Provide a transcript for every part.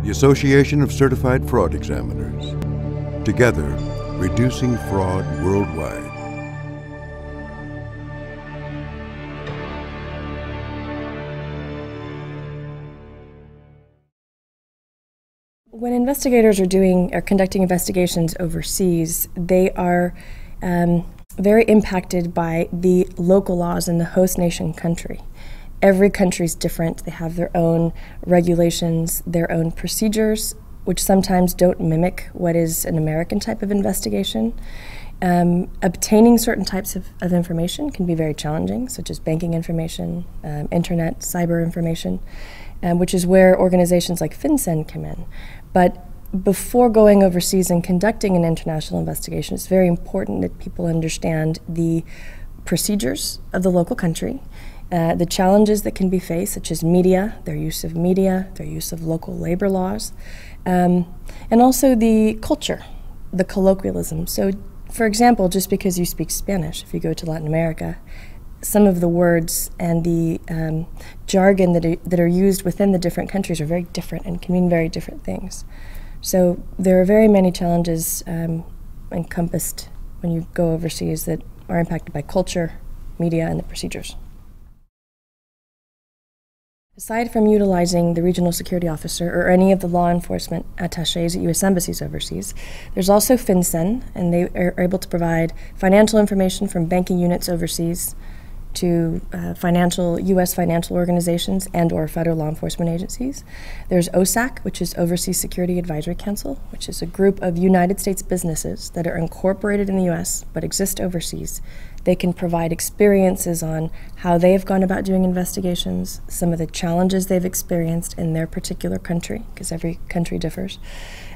The Association of Certified Fraud Examiners. Together, reducing fraud worldwide. When investigators are conducting investigations overseas, they are very impacted by the local laws in the host nation country. Every country is different. They have their own regulations, their own procedures, which sometimes don't mimic what is an American type of investigation. Obtaining certain types of information can be very challenging, such as banking information, internet, cyber information, which is where organizations like FinCEN come in. But before going overseas and conducting an international investigation, it's very important that people understand the procedures of the local country, the challenges that can be faced, such as media, their use of local labor laws, and also the culture, the colloquialism. So, for example, just because you speak Spanish, if you go to Latin America, some of the words and the jargon that are used within the different countries are very different and can mean very different things. So there are very many challenges encompassed when you go overseas that are impacted by culture, media, and the procedures. Aside from utilizing the regional security officer or any of the law enforcement attachés at U.S. embassies overseas, there's also FinCEN, and they are able to provide financial information from banking units overseas to U.S. financial organizations and or federal law enforcement agencies. There's OSAC, which is Overseas Security Advisory Council, which is a group of United States businesses that are incorporated in the U.S. but exist overseas. They can provide experiences on how they have gone about doing investigations, some of the challenges they've experienced in their particular country, because every country differs.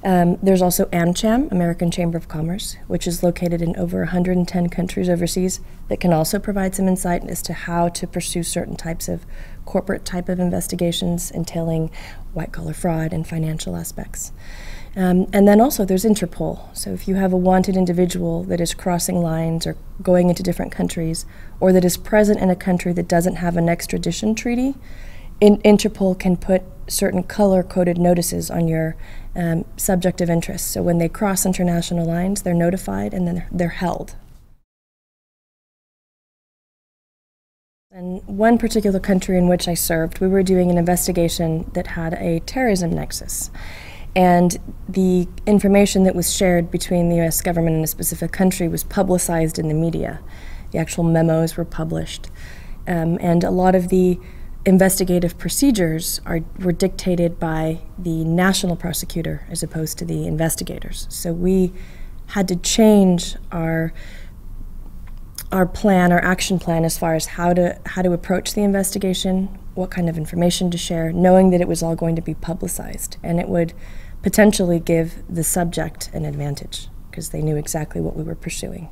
There's also AmCham, American Chamber of Commerce, which is located in over 110 countries overseas, that can also provide some insight as to how to pursue certain types of corporate type of investigations entailing white-collar fraud and financial aspects. And then also there's Interpol. So if you have a wanted individual that is crossing lines or going into different countries, or that is present in a country that doesn't have an extradition treaty, Interpol can put certain color-coded notices on your subject of interest. So when they cross international lines, they're notified and then they're held. In one particular country in which I served, we were doing an investigation that had a terrorism nexus. And the information that was shared between the U.S. government and a specific country was publicized in the media. The actual memos were published. And a lot of the investigative procedures were dictated by the national prosecutor as opposed to the investigators. So we had to change our action plan as far as how to approach the investigation, what kind of information to share, knowing that it was all going to be publicized, and it would potentially give the subject an advantage because they knew exactly what we were pursuing.